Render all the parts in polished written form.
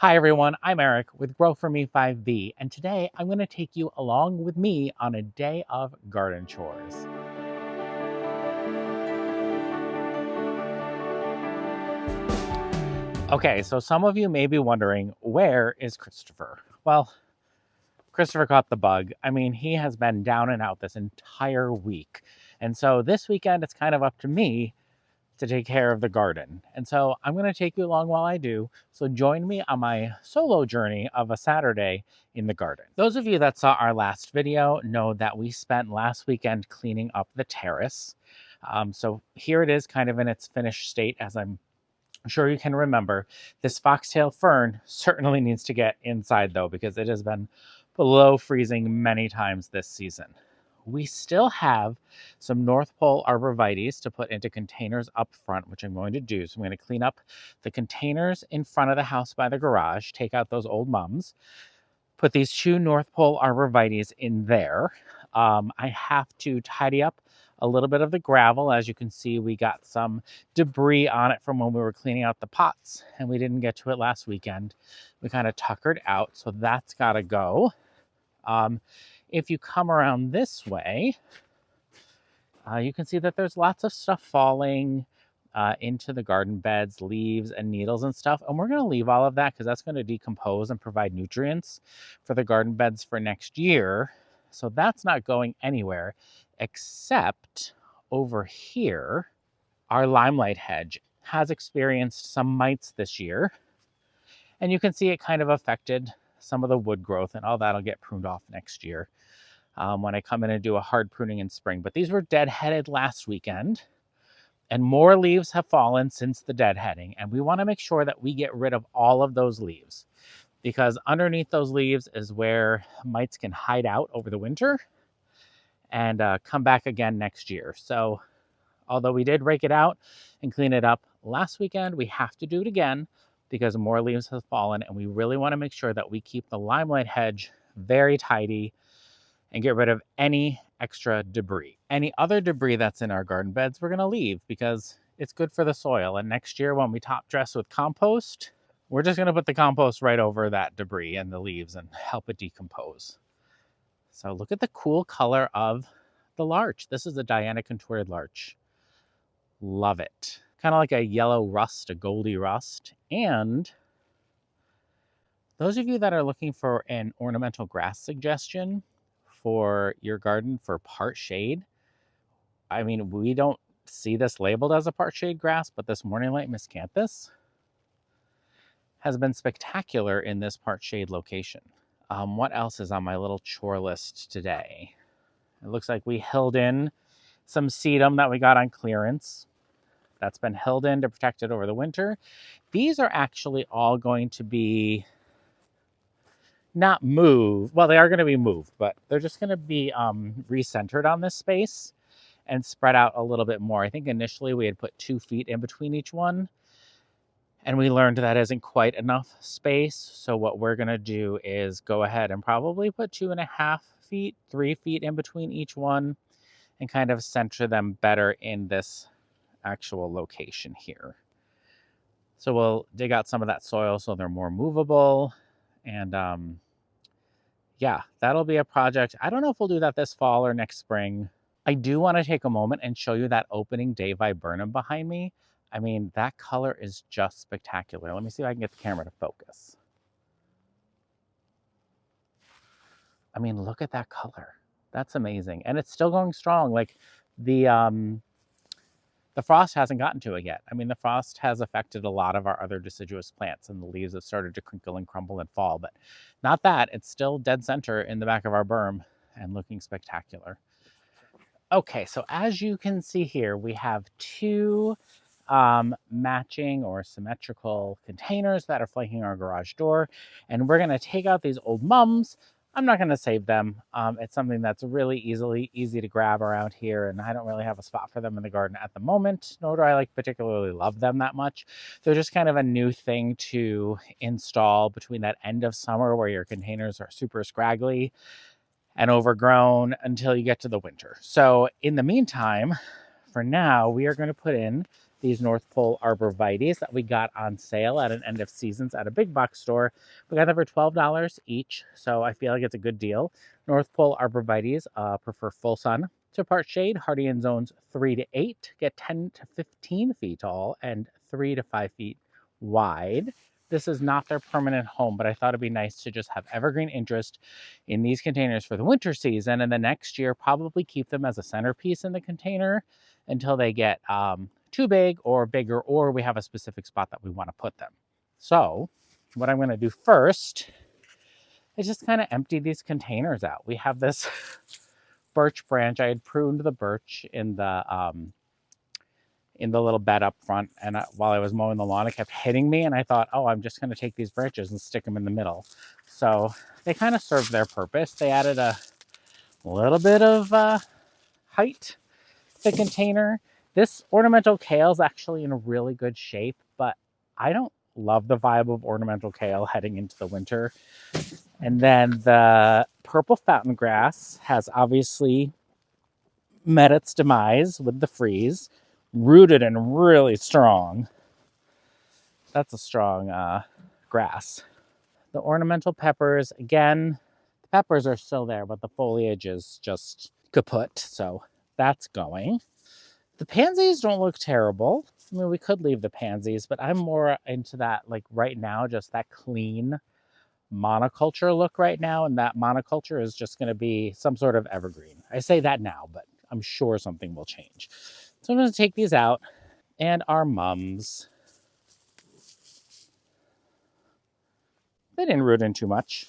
Hi everyone, I'm Eric with Grow For Me 5B, and today I'm going to take you along with me on a day of garden chores. Okay, so some of you may be wondering, where is Christopher? Well, Christopher caught the bug. I mean, he has been down and out this entire week. And so this weekend, it's kind of up to me to take care of the garden. And so I'm going to take you along while I do. So join me on my solo journey of a Saturday in the garden. Those of you that saw our last video know that we spent last weekend cleaning up the terrace. So here it is kind of in its finished state. As I'm sure you can remember, this foxtail fern certainly needs to get inside though, because it has been below freezing many times this season. We still have some North Pole arborvitaes to put into containers up front, which I'm going to do. So I'm going to clean up the containers in front of the house by the garage, take out those old mums, put these two North Pole arborvitaes in there. I have to tidy up a little bit of the gravel. As you can see, we got some debris on it from when we were cleaning out the pots, and we didn't get to it last weekend. We kind of tuckered out, so that's got to go. If you come around this way, you can see that there's lots of stuff falling into the garden beds, leaves and needles and stuff. And we're going to leave all of that because that's going to decompose and provide nutrients for the garden beds for next year. So that's not going anywhere, except over here, our Limelight hedge has experienced some mites this year. And you can see it kind of affected some of the wood growth, and all that'll get pruned off next year when I come in and do a hard pruning in spring. But these were deadheaded last weekend, and more leaves have fallen since the deadheading. And we want to make sure that we get rid of all of those leaves, because underneath those leaves is where mites can hide out over the winter and come back again next year. So although we did rake it out and clean it up last weekend, we have to do it again because more leaves have fallen, and we really want to make sure that we keep the Limelight hedge very tidy and get rid of any extra debris. Any other debris that's in our garden beds, we're going to leave because it's good for the soil. And next year when we top dress with compost, we're just going to put the compost right over that debris and the leaves and help it decompose. So look at the cool color of the larch. This is a Diana contorted larch. Love it. Kind of like a yellow rust, a goldy rust. And those of you that are looking for an ornamental grass suggestion for your garden for part shade, I mean, we don't see this labeled as a part shade grass, but this morning light miscanthus has been spectacular in this part shade location. What else is on my little chore list today? It looks like we hilled in some sedum that we got on clearance. That's been hilled in to protect it over the winter. These are actually all going to be not moved. Well, they are going to be moved, but they're just going to be recentered on this space and spread out a little bit more. I think initially we had put 2 feet in between each one, and we learned that isn't quite enough space. So what we're going to do is go ahead and probably put 2.5 feet, 3 feet in between each one and kind of center them better in this actual location here. So we'll dig out some of that soil so they're more movable. And yeah, that'll be a project. I don't know if we'll do that this fall or next spring. I do want to take a moment and show you that opening day viburnum behind me. I mean, that color is just spectacular. Let me see if I can get the camera to focus. I mean, look at that color. That's amazing. And it's still going strong. Like the frost hasn't gotten to it yet. I mean, the frost has affected a lot of our other deciduous plants, and the leaves have started to crinkle and crumble and fall, but not that. It's still dead center in the back of our berm and looking spectacular. Okay, so as you can see here, we have 2 matching or symmetrical containers that are flanking our garage door, and we're going to take out these old mums. I'm not going to save them. It's something that's really easy to grab around here, and I don't really have a spot for them in the garden at the moment, nor do I like particularly love them that much. They're just kind of a new thing to install between that end of summer where your containers are super scraggly and overgrown until you get to the winter. So in the meantime, for now, we are going to put in these North Pole arborvitaes that we got on sale at an end of seasons at a big box store. We got them for $12 each, so I feel like it's a good deal. North Pole arborvitaes prefer full sun to part shade, hardy in zones 3 to 8, get 10 to 15 feet tall and 3 to 5 feet wide. This is not their permanent home, but I thought it'd be nice to just have evergreen interest in these containers for the winter season, and the next year probably keep them as a centerpiece in the container until they get too big or bigger, or we have a specific spot that we want to put them. So what I'm going to do first is just kind of empty these containers out. We have this birch branch. I had pruned the birch in the little bed up front, and while I was mowing the lawn, it kept hitting me, and I thought, oh, I'm just going to take these branches and stick them in the middle. So they kind of served their purpose. They added a little bit of height to the container. This ornamental kale is actually in really good shape, but I don't love the vibe of ornamental kale heading into the winter. And then the purple fountain grass has obviously met its demise with the freeze, rooted and really strong. That's a strong grass. The ornamental peppers, again, the peppers are still there, but the foliage is just kaput, so that's going. The pansies don't look terrible. I mean, we could leave the pansies, but I'm more into that, like right now, just that clean monoculture look right now, and that monoculture is just going to be some sort of evergreen. I say that now, but I'm sure something will change. So I'm going to take these out, and our mums. They didn't root in too much.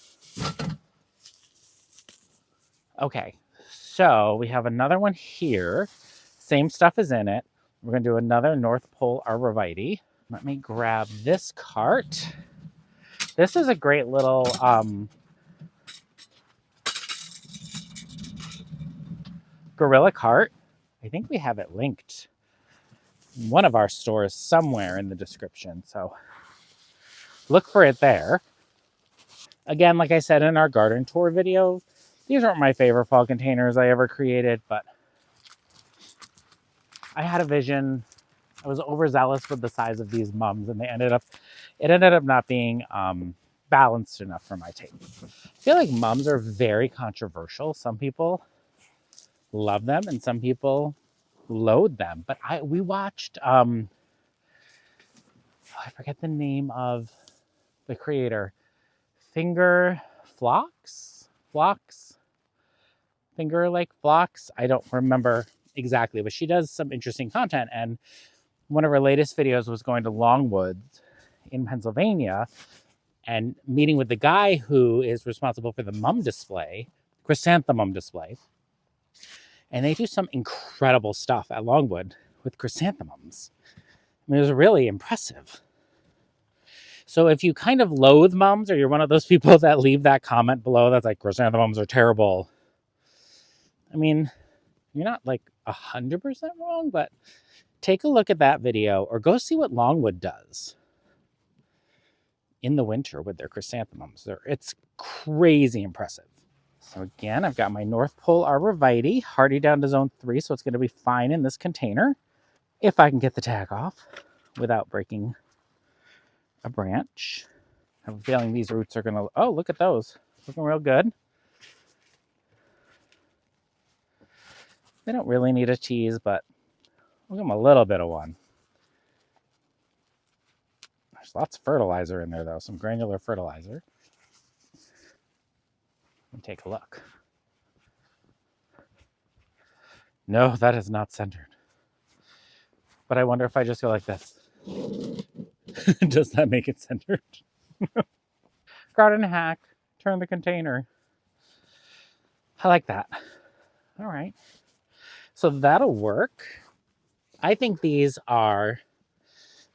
Okay, so we have another one here. Same stuff is in it. We're going to do another North Pole arborvitae. Let me grab this cart. This is a great little gorilla cart. I think we have it linked in one of our stores somewhere in the description, so look for it there. Again, like I said in our garden tour video, these aren't my favorite fall containers I ever created, but I had a vision. I was overzealous with the size of these mums, and it ended up not being balanced enough for my taste. I feel like mums are very controversial. Some people love them, and some people loathe them. But we watched, I forget the name of the creator, Finger Flocks, Finger like Flocks. I don't remember exactly, but she does some interesting content, and one of her latest videos was going to Longwoods in Pennsylvania and meeting with the guy who is responsible for the mum display, chrysanthemum display. And they do some incredible stuff at Longwood with chrysanthemums. I mean, it was really impressive. So if you kind of loathe mums, or you're one of those people that leave that comment below that's like, chrysanthemums are terrible, I mean, you're not like 100% wrong, but take a look at that video or go see what Longwood does in the winter with their chrysanthemums. It's crazy impressive. So again, I've got my North Pole arborvitae, hardy down to zone 3, so it's going to be fine in this container if I can get the tag off without breaking a branch. I have a feeling these roots are going to, oh, look at those. Looking real good. They don't really need a tease, but we'll give them a little bit of one. There's lots of fertilizer in there, though, some granular fertilizer. Let me take a look. No, that is not centered. But I wonder if I just go like this. Does that make it centered? Garden hack, turn the container. I like that. All right. So that'll work. I think these are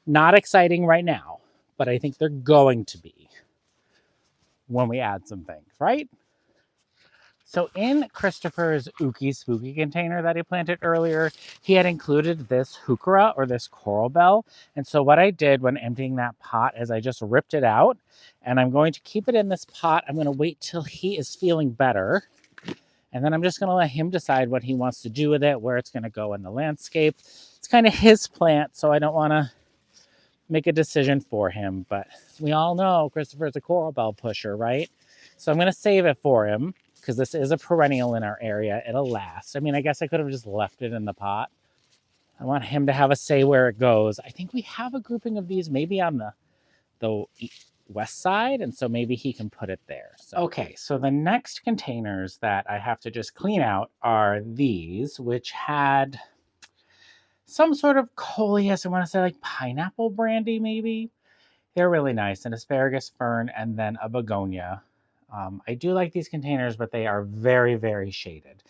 not exciting right now, but I think they're going to be when we add some things, right? So in Christopher's Ookie Spooky container that he planted earlier, he had included this heuchera, or this coral bell. And so what I did when emptying that pot is I just ripped it out, and I'm going to keep it in this pot. I'm going to wait till he is feeling better, And then I'm just going to let him decide what he wants to do with it, where it's going to go in the landscape. It's kind of his plant, so I don't want to make a decision for him. But we all know Christopher's a coral bell pusher, right? So I'm going to save it for him because this is a perennial in our area. It'll last. I mean, I guess I could have just left it in the pot. I want him to have a say where it goes. I think we have a grouping of these maybe on the west side, and so maybe he can put it there. So. Okay, so the next containers that I have to just clean out are these, which had some sort of coleus, I want to say like pineapple brandy maybe. They're really nice, an asparagus fern and then a begonia. I do like these containers, but they are very, very shaded,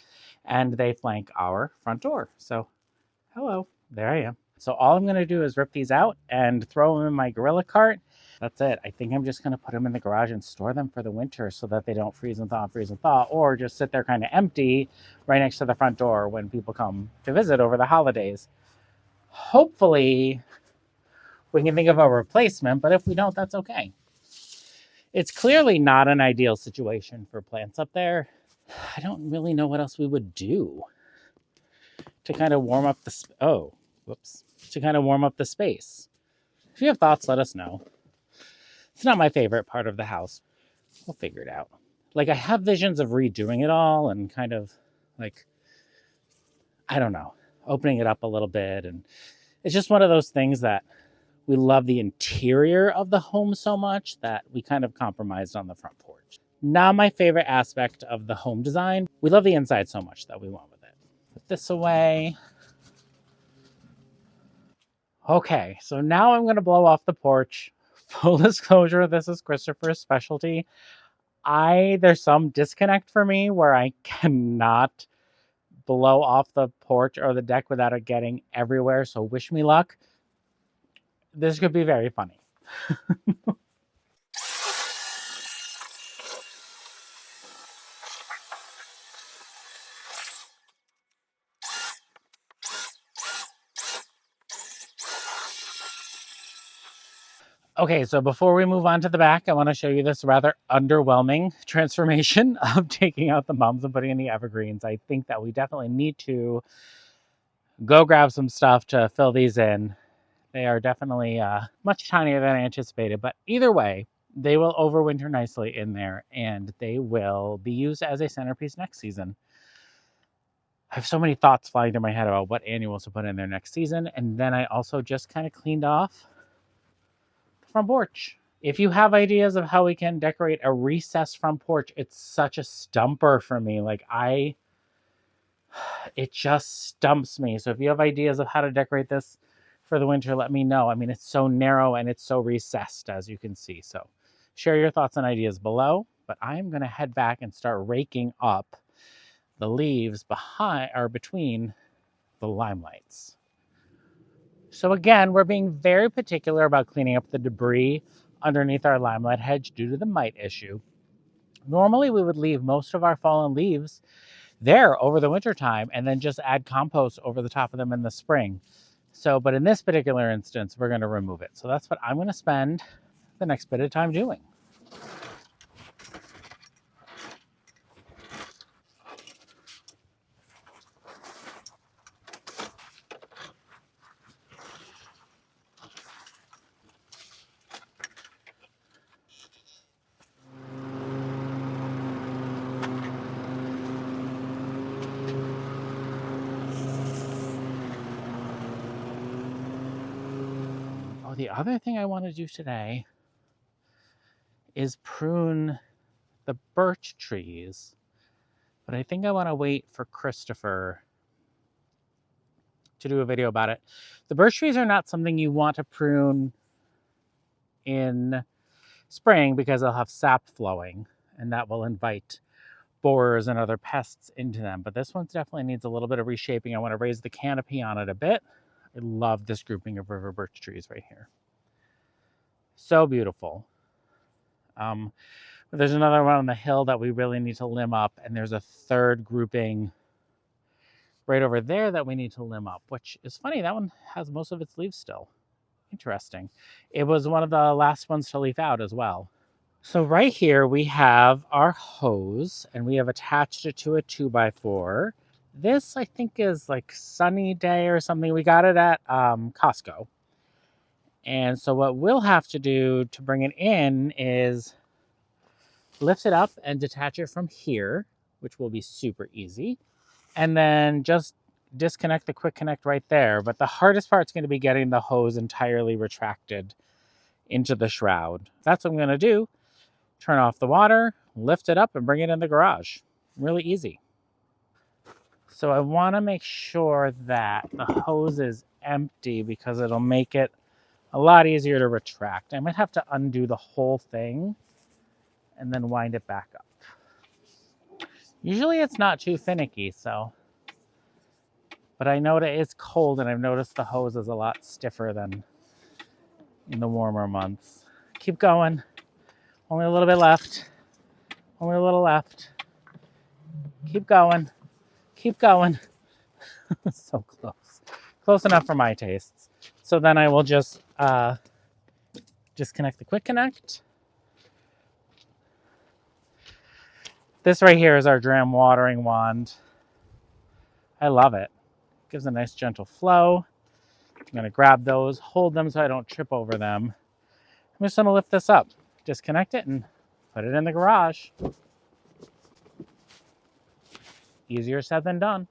and they flank our front door. So hello, there I am. So all I'm going to do is rip these out and throw them in my gorilla cart. That's it. I think I'm just going to put them in the garage and store them for the winter so that they don't freeze and thaw, or just sit there kind of empty right next to the front door when people come to visit over the holidays. Hopefully we can think of a replacement, but if we don't, that's okay. It's clearly not an ideal situation for plants up there. I don't really know what else we would do to kind of warm up the to kind of warm up the space. If you have thoughts, let us know. It's not my favorite part of the house. We'll figure it out. Like, I have visions of redoing it all and kind of like, I don't know, opening it up a little bit. And it's just one of those things that we love the interior of the home so much that we kind of compromised on the front porch. Not my favorite aspect of the home design. We love the inside so much that we went with it. Put this away. Okay, so now I'm going to blow off the porch. Full disclosure, this is Christopher's specialty. There's some disconnect for me where I cannot blow off the porch or the deck without it getting everywhere, so wish me luck. This could be very funny. Okay, so before we move on to the back, I want to show you this rather underwhelming transformation of taking out the mums and putting in the evergreens. I think that we definitely need to go grab some stuff to fill these in. They are definitely much tinier than I anticipated, but either way, they will overwinter nicely in there, and they will be used as a centerpiece next season. I have so many thoughts flying through my head about what annuals to put in there next season, and then I also just kind of cleaned off front porch. If you have ideas of how we can decorate a recessed front porch, it's such a stumper for me. It just stumps me. So if you have ideas of how to decorate this for the winter, let me know. I mean, it's so narrow and it's so recessed, as you can see. So share your thoughts and ideas below, but I'm going to head back and start raking up the leaves between the Limelights. So again, we're being very particular about cleaning up the debris underneath our limelight hedge due to the mite issue. Normally, we would leave most of our fallen leaves there over the winter time and then just add compost over the top of them in the spring. But in this particular instance, we're going to remove it. So that's what I'm going to spend the next bit of time doing. The other thing I want to do today is prune the birch trees, but I think I want to wait for Christopher to do a video about it. The birch trees are not something you want to prune in spring because they'll have sap flowing, and that will invite borers and other pests into them. But this one definitely needs a little bit of reshaping. I want to raise the canopy on it a bit. I love this grouping of river birch trees right here. So beautiful. There's another one on the hill that we really need to limb up, and there's a third grouping right over there that we need to limb up, which is funny. That one has most of its leaves still. Interesting. It was one of the last ones to leaf out as well. So right here we have our hose and we have attached it to a 2x4. This I think is like Sunny Day or something. We got it at Costco. And so what we'll have to do to bring it in is lift it up and detach it from here, which will be super easy. And then just disconnect the quick connect right there. But the hardest part is going to be getting the hose entirely retracted into the shroud. That's what I'm going to do. Turn off the water, lift it up, and bring it in the garage. Really easy. So I want to make sure that the hose is empty because it'll make it a lot easier to retract. I might have to undo the whole thing and then wind it back up. Usually it's not too finicky, but I know that it's cold and I've noticed the hose is a lot stiffer than in the warmer months. Keep going. Only a little bit left. Only a little left. Keep going. Keep going. So close. Close enough for my tastes. So then I will just disconnect the quick connect. This right here is our dram watering wand. I love it. Gives a nice gentle flow. I'm going to grab those, hold them so I don't trip over them. I'm just going to lift this up, disconnect it, and put it in the garage. Easier said than done.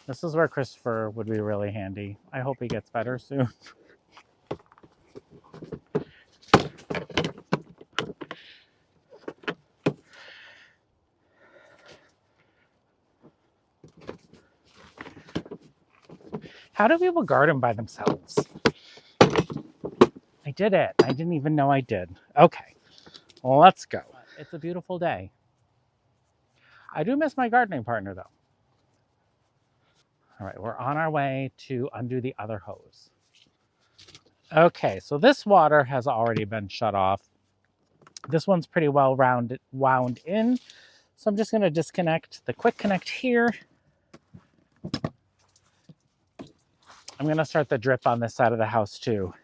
This is where Christopher would be really handy. I hope he gets better soon. How do people garden by themselves? I did it. I didn't even know I did. Okay, well, let's go. It's a beautiful day. I do miss my gardening partner, though. All right, we're on our way to undo the other hose. Okay, so this water has already been shut off. This one's pretty well wound in. So I'm just going to disconnect the quick connect here. I'm going to start the drip on this side of the house too.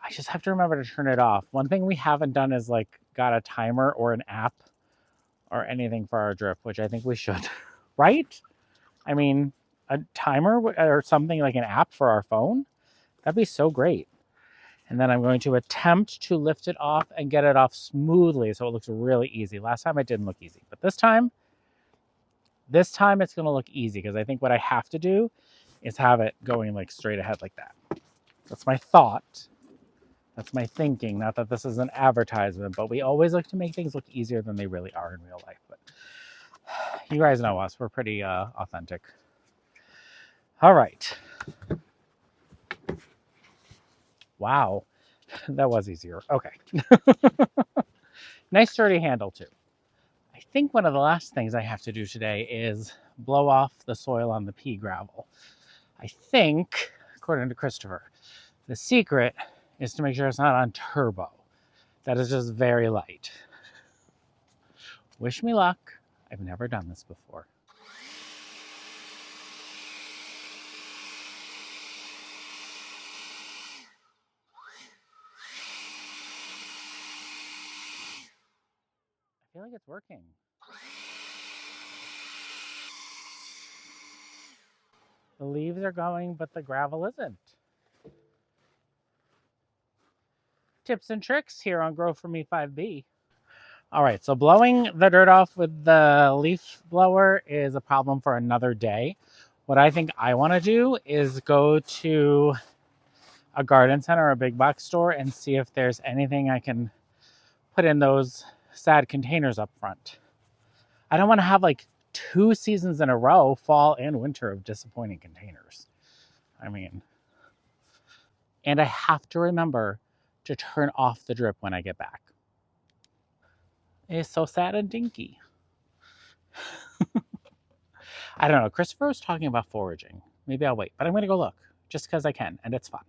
I just have to remember to turn it off. One thing we haven't done is like got a timer or an app or anything for our drip, which I think we should, right? I mean, a timer or something like an app for our phone, that'd be so great. And then I'm going to attempt to lift it off and get it off smoothly so it looks really easy. Last time it didn't look easy, but this time it's going to look easy because I think what I have to do is have it going like straight ahead like that. That's my thought. That's my thinking. Not that this is an advertisement, but we always like to make things look easier than they really are in real life. But you guys know us. We're pretty authentic. All right. Wow. That was easier. Okay. Nice sturdy handle too. I think one of the last things I have to do today is blow off the soil on the pea gravel. I think, according to Christopher, the secret is to make sure it's not on turbo. That is just very light. Wish me luck. I've never done this before. I feel like it's working. The leaves are going, but the gravel isn't. Tips and tricks here on Grow For Me 5B. All right, so blowing the dirt off with the leaf blower is a problem for another day. What I think I want to do is go to a garden center or a big box store and see if there's anything I can put in those sad containers up front. I don't want to have like 2 seasons in a row, fall and winter, of disappointing containers. I mean, and I have to remember to turn off the drip when I get back. It's so sad and dinky. I don't know. Christopher was talking about foraging. Maybe I'll wait, but I'm going to go look just because I can, and it's fun.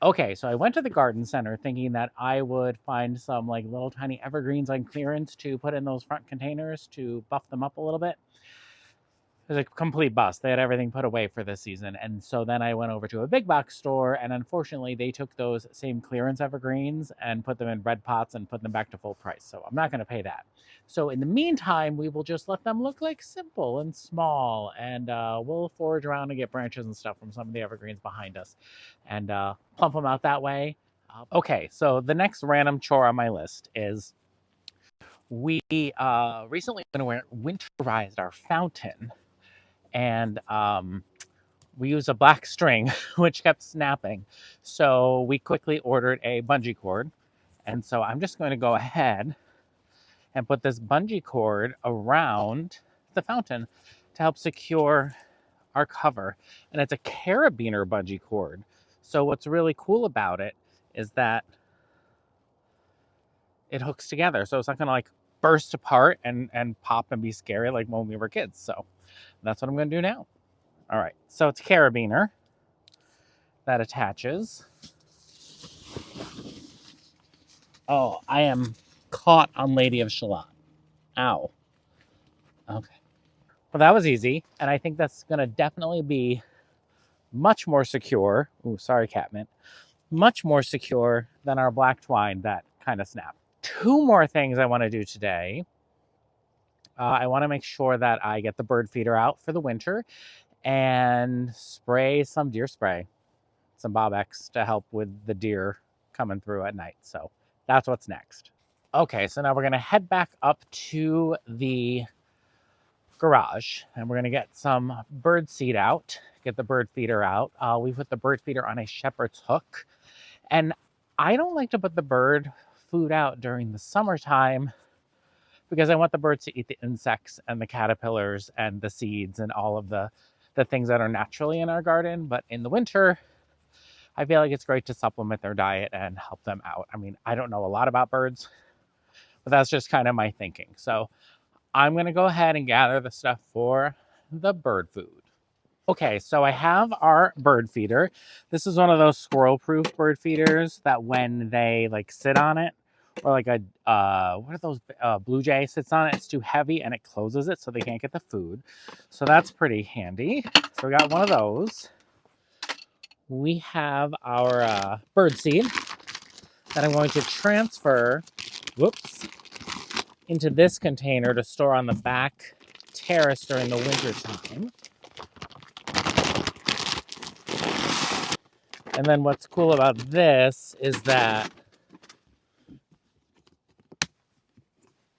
Okay, so I went to the garden center thinking that I would find some like little tiny evergreens on clearance to put in those front containers to buff them up a little bit. was a complete bust. They had everything put away for this season. And so then I went over to a big box store, and unfortunately they took those same clearance evergreens and put them in red pots and put them back to full price. So I'm not going to pay that. So in the meantime, we will just let them look like simple and small, and we'll forage around and get branches and stuff from some of the evergreens behind us and plump them out that way. Okay, so the next random chore on my list is we recently winterized our fountain, and we use a black string, which kept snapping. So we quickly ordered a bungee cord. And so I'm just going to go ahead and put this bungee cord around the fountain to help secure our cover. And it's a carabiner bungee cord. So what's really cool about it is that it hooks together. So it's not going to like burst apart and pop and be scary like when we were kids. So that's what I'm going to do now. All right, so it's a carabiner that attaches. Oh, I am caught on Lady of Shalott. Ow. Okay. Well, that was easy, and I think that's going to definitely be much more secure. Ooh, sorry, Catmint. Much more secure than our black twine that kind of snapped. Two more things I want to do today. I want to make sure that I get the bird feeder out for the winter and spray some deer spray, some Bobbex to help with the deer coming through at night. So that's what's next. Okay, so now we're going to head back up to the garage and we're going to get some bird seed out, get the bird feeder out. We put the bird feeder on a shepherd's hook, and I don't like to put the bird food out during the summertime because I want the birds to eat the insects and the caterpillars and the seeds and all of the things that are naturally in our garden. But in the winter, I feel like it's great to supplement their diet and help them out. I mean, I don't know a lot about birds, but that's just kind of my thinking. So I'm going to go ahead and gather the stuff for the bird food. Okay, so I have our bird feeder. This is one of those squirrel-proof bird feeders that when they like sit on it, or like a, what are those, blue jay sits on it, it's too heavy and it closes it so they can't get the food. So that's pretty handy. So we got one of those. We have our bird seed that I'm going to transfer, whoops, into this container to store on the back terrace during the winter time. And then what's cool about this is that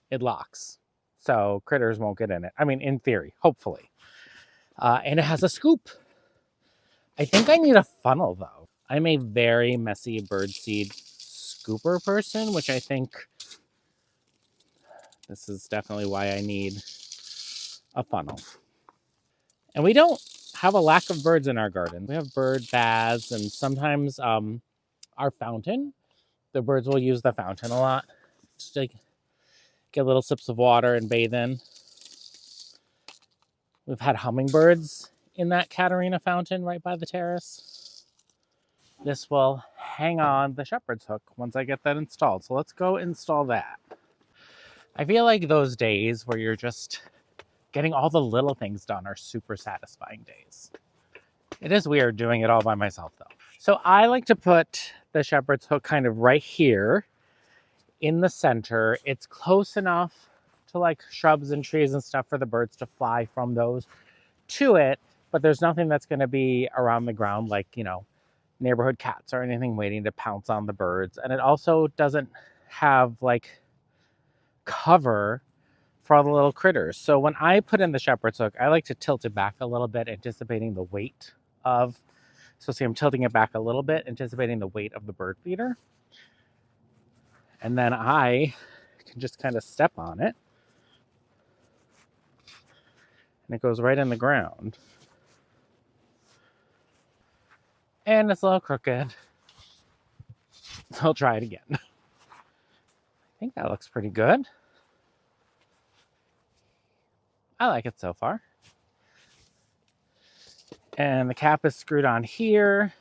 it locks, so critters won't get in it. I mean, in theory, hopefully. And it has a scoop. I think I need a funnel, though. I'm a very messy birdseed scooper person, which I think this is definitely why I need a funnel. And we don't have a lack of birds in our garden. We have bird baths, and sometimes our fountain, the birds will use the fountain a lot. Just like get little sips of water and bathe in. We've had hummingbirds in that Catarina fountain right by the terrace. This will hang on the shepherd's hook once I get that installed. So let's go install that. I feel like those days where you're just getting all the little things done are super satisfying days. It is weird doing it all by myself though. So I like to put the shepherd's hook kind of right here in the center. It's close enough to like shrubs and trees and stuff for the birds to fly from those to it, but there's nothing that's going to be around the ground like, you know, neighborhood cats or anything waiting to pounce on the birds. And it also doesn't have like cover for all the little critters. So when I put in the shepherd's hook, I like to tilt it back a little bit, anticipating the weight of, so see I'm tilting it back a little bit, anticipating the weight of the bird feeder. And then I can just kind of step on it. And it goes right in the ground. And it's a little crooked. So I'll try it again. I think that looks pretty good. I like it so far. And the cap is screwed on here.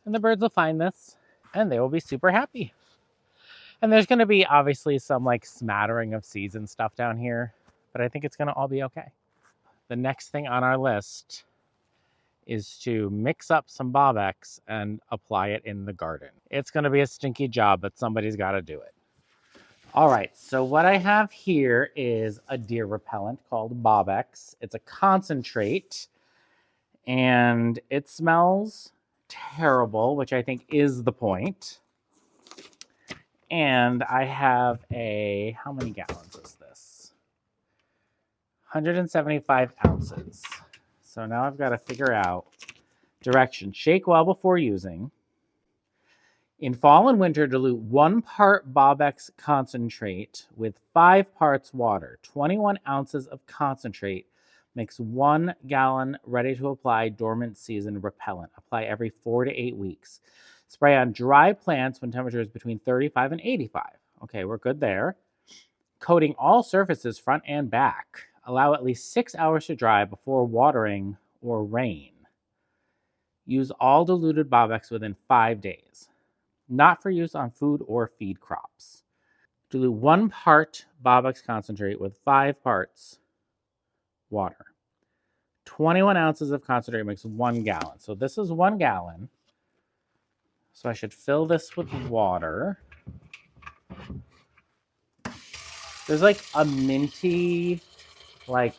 And the birds will find this and they will be super happy. And there's going to be obviously some like smattering of seeds and stuff down here, but I think it's going to all be okay. the next thing on our list is to mix up some Bobbex and apply it in the garden. It's going to be a stinky job, but somebody's got to do it. All right, so what I have here is a deer repellent called Bobbex. It's a concentrate, and it smells terrible, which I think is the point. And I have how many gallons is this? 175 ounces. So now I've got to figure out direction. Shake well before using. In fall and winter, dilute 1 part Bobbex concentrate with 5 parts water. 21 ounces of concentrate makes 1 gallon ready to apply dormant season repellent. Apply every 4 to 8 weeks. Spray on dry plants when temperature is between 35 and 85. Okay, we're good there. Coating all surfaces front and back. Allow at least 6 hours to dry before watering or rain. Use all diluted Bobbex within 5 days. Not for use on food or feed crops. Dilute 1 part Bobbex concentrate with 5 parts water. 21 ounces of concentrate makes 1 gallon. So this is 1 gallon. So I should fill this with water. There's like a minty, like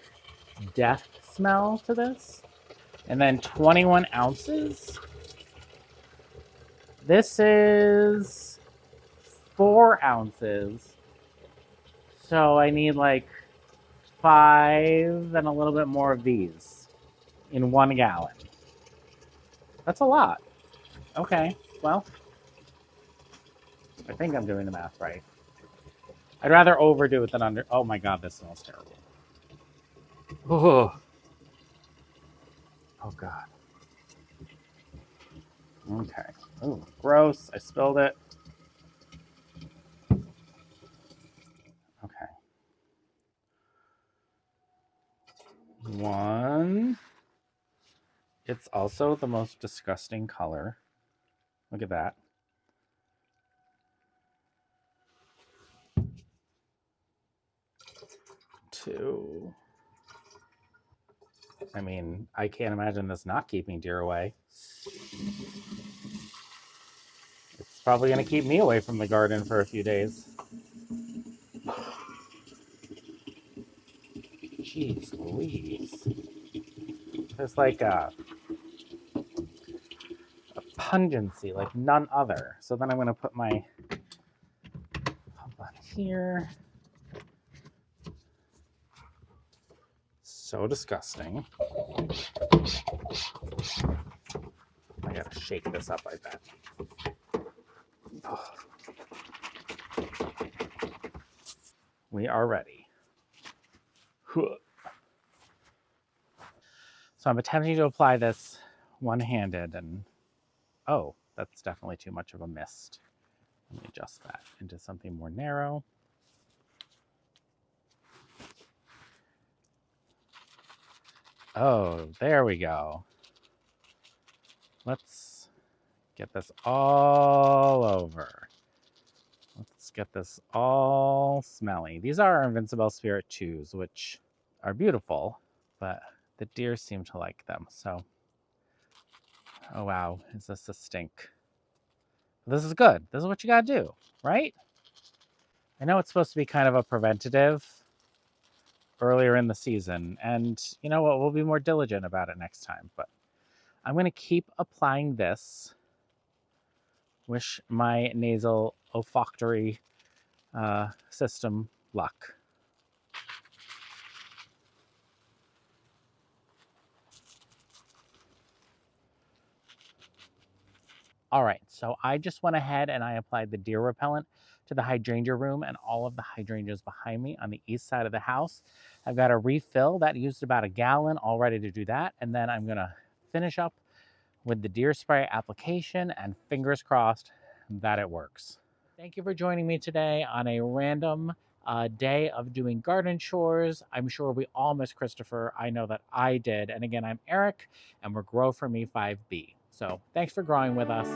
death smell to this. And then 21 ounces. This is 4 ounces. So I need like 5 and a little bit more of these in 1 gallon. That's a lot. Okay, well, I think I'm doing the math right. I'd rather overdo it than under. Oh my God, this smells terrible. Oh, oh God. Okay. Oh, gross. I spilled it. Okay. 1. It's also the most disgusting color. Look at that. 2. I mean, I can't imagine this not keeping deer away. It's probably going to keep me away from the garden for a few days. Jeez Louise. There's like a pungency like none other. So then I'm going to put my pump on here. So disgusting. I gotta shake this up, I bet. Oh. We are ready. So I'm attempting to apply this one-handed, and oh, that's definitely too much of a mist. Let me adjust that into something more narrow. Oh, there we go. Let's get this all over. Let's get this all smelly. These are our Invincible Spirit 2s, which are beautiful, but the deer seem to like them. So, oh wow, is this a stink? This is good. This is what you gotta do, right? I know it's supposed to be kind of a preventative earlier in the season, and you know what? We'll be more diligent about it next time, but I'm gonna keep applying this. Wish my nasal olfactory system luck. All right, so I just went ahead and I applied the deer repellent to the hydrangea room and all of the hydrangeas behind me on the east side of the house. I've got a refill that used about 1 gallon, all ready to do that. And then I'm gonna finish up with the deer spray application and fingers crossed that it works. Thank you for joining me today on a random day of doing garden chores. I'm sure we all miss Christopher. I know that I did. And again, I'm Eric, and we're Grow For Me 5B. So thanks for growing with us.